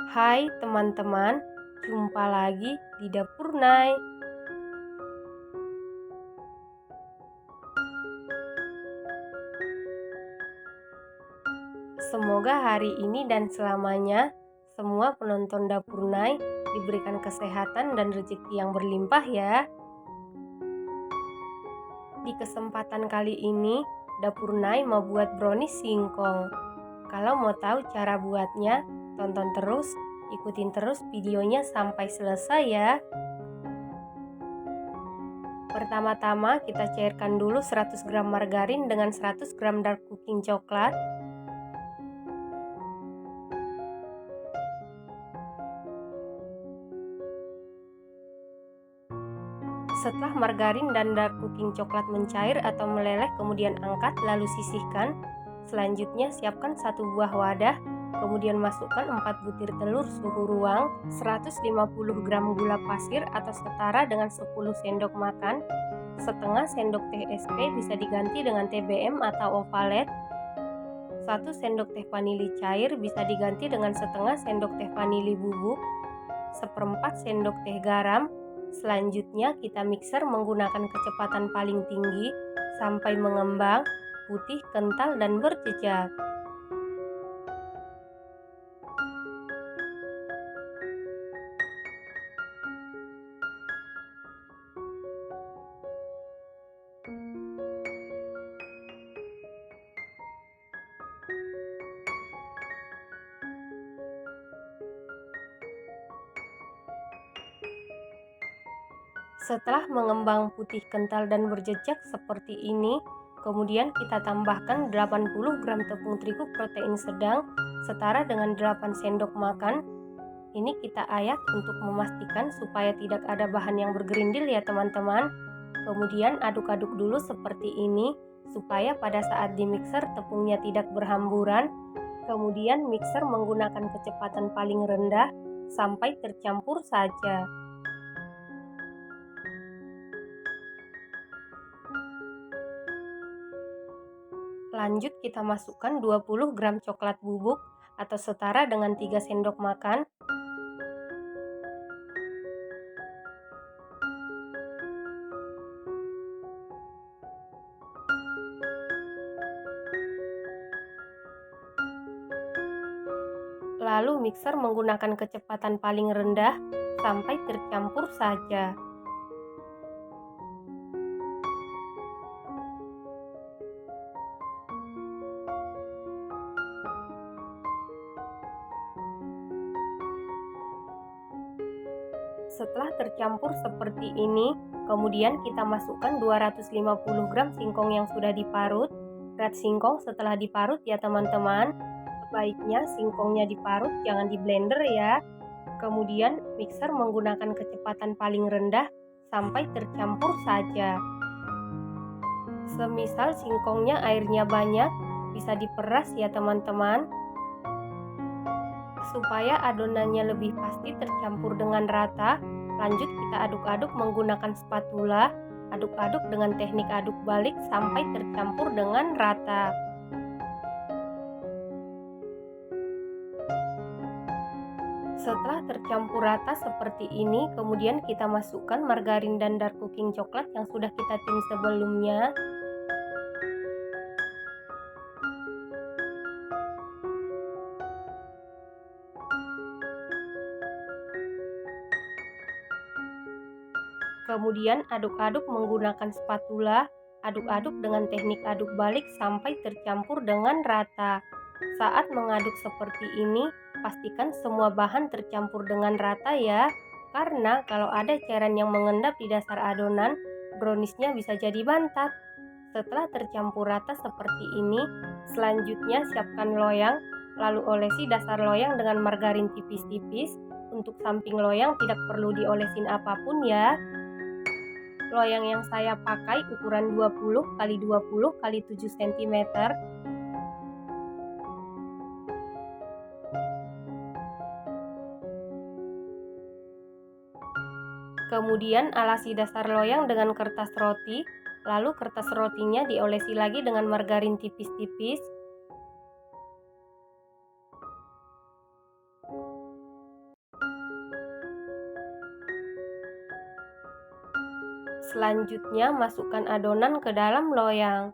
Hai teman-teman, jumpa lagi di Dapur Nai. Semoga hari ini dan selamanya semua penonton Dapur Nai diberikan kesehatan dan rezeki yang berlimpah ya. Di kesempatan kali ini, Dapur Nai mau buat brownies singkong. Kalau mau tahu cara buatnya, tonton terus, ikutin terus videonya sampai selesai ya. Pertama-tama kita cairkan dulu 100 gram margarin dengan 100 gram dark cooking coklat. Setelah margarin dan dark cooking coklat mencair atau meleleh, kemudian angkat lalu sisihkan. Selanjutnya siapkan satu buah wadah, kemudian masukkan 4 butir telur suhu ruang, 150 gram gula pasir atau setara dengan 10 sendok makan, setengah sendok teh SP bisa diganti dengan TBM atau ovalet, 1 sendok teh vanili cair bisa diganti dengan setengah sendok teh vanili bubuk, seperempat sendok teh garam. Selanjutnya kita mixer menggunakan kecepatan paling tinggi sampai mengembang, putih, kental, dan berjejak. Setelah mengembang putih, kental, dan berjejak seperti ini, kemudian kita tambahkan 80 gram tepung terigu protein sedang setara dengan 8 sendok makan. Ini kita ayak untuk memastikan supaya tidak ada bahan yang bergerindil ya teman-teman. Kemudian aduk-aduk dulu seperti ini supaya pada saat di mixer tepungnya tidak berhamburan. Kemudian mixer menggunakan kecepatan paling rendah sampai tercampur saja. Lanjut kita masukkan 20 gram coklat bubuk atau setara dengan 3 sendok makan. Lalu mixer menggunakan kecepatan paling rendah sampai tercampur saja. Setelah tercampur seperti ini, kemudian kita masukkan 250 gram singkong yang sudah diparut. Red singkong setelah diparut ya teman-teman. Sebaiknya singkongnya diparut, jangan di blender ya. Kemudian mixer menggunakan kecepatan paling rendah sampai tercampur saja. Semisal singkongnya airnya banyak, bisa diperas ya teman-teman. Supaya adonannya lebih pasti tercampur dengan rata, lanjut kita aduk-aduk menggunakan spatula. Aduk-aduk dengan teknik aduk balik sampai tercampur dengan rata. Setelah tercampur rata seperti ini, kemudian kita masukkan margarin dan dark cooking coklat yang sudah kita tim sebelumnya. Kemudian aduk-aduk menggunakan spatula, aduk-aduk dengan teknik aduk balik sampai tercampur dengan rata. Saat mengaduk seperti ini, pastikan semua bahan tercampur dengan rata ya. Karena kalau ada cairan yang mengendap di dasar adonan, browniesnya bisa jadi bantat. Setelah tercampur rata seperti ini, selanjutnya siapkan loyang, lalu olesi dasar loyang dengan margarin tipis-tipis. Untuk samping loyang tidak perlu diolesin apapun ya. Loyang yang saya pakai ukuran 20 x 20 x 7 cm. Kemudian alasi dasar loyang dengan kertas roti, lalu kertas rotinya diolesi lagi dengan margarin tipis-tipis. Selanjutnya masukkan adonan ke dalam loyang.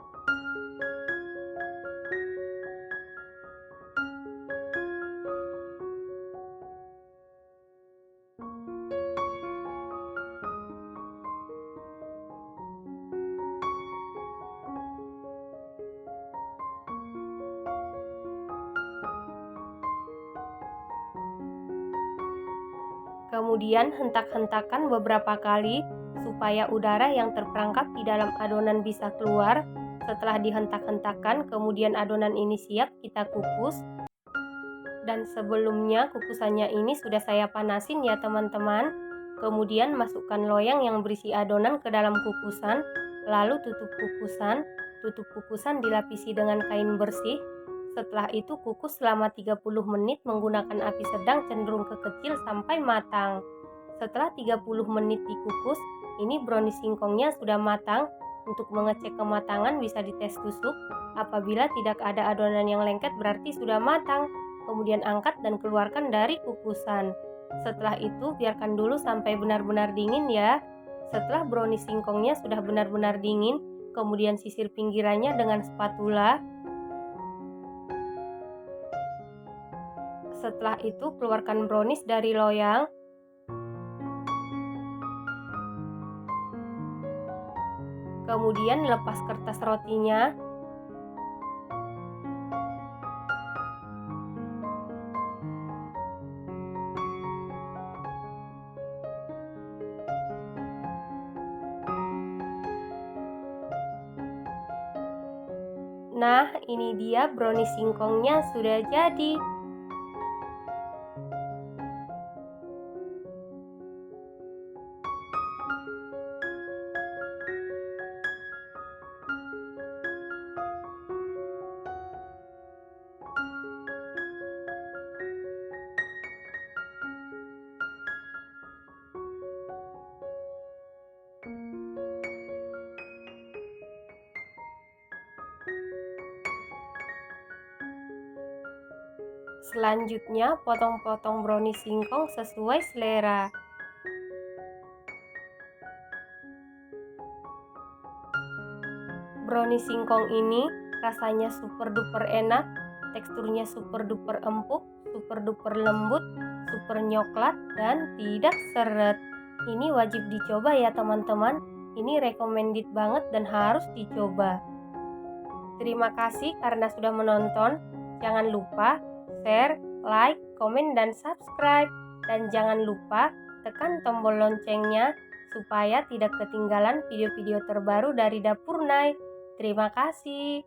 Kemudian hentak-hentakan beberapa kali supaya udara yang terperangkap di dalam adonan bisa keluar. Setelah dihentak-hentakan, kemudian adonan ini siap kita kukus. Dan sebelumnya kukusannya ini sudah saya panasin ya teman-teman. Kemudian masukkan loyang yang berisi adonan ke dalam kukusan, lalu tutup kukusan. Tutup kukusan dilapisi dengan kain bersih. Setelah itu kukus selama 30 menit menggunakan api sedang cenderung ke kecil sampai matang. Setelah 30 menit dikukus, ini brownies singkongnya sudah matang. Untuk mengecek kematangan bisa dites tusuk. Apabila tidak ada adonan yang lengket berarti sudah matang. Kemudian angkat dan keluarkan dari kukusan. Setelah itu biarkan dulu sampai benar-benar dingin ya. Setelah brownies singkongnya sudah benar-benar dingin, kemudian sisir pinggirannya dengan spatula. Setelah itu keluarkan brownies dari loyang. Kemudian lepas kertas rotinya. Nah, ini dia brownies singkongnya sudah jadi. Selanjutnya, potong-potong brownies singkong sesuai selera. Brownies singkong ini rasanya super duper enak, teksturnya super duper empuk, super duper lembut, super nyoklat, dan tidak seret. Ini wajib dicoba ya teman-teman. Ini recommended banget dan harus dicoba. Terima kasih karena sudah menonton. Jangan lupa share, like, komen, dan subscribe. Dan jangan lupa tekan tombol loncengnya supaya tidak ketinggalan video-video terbaru dari Dapur Nay. Terima kasih.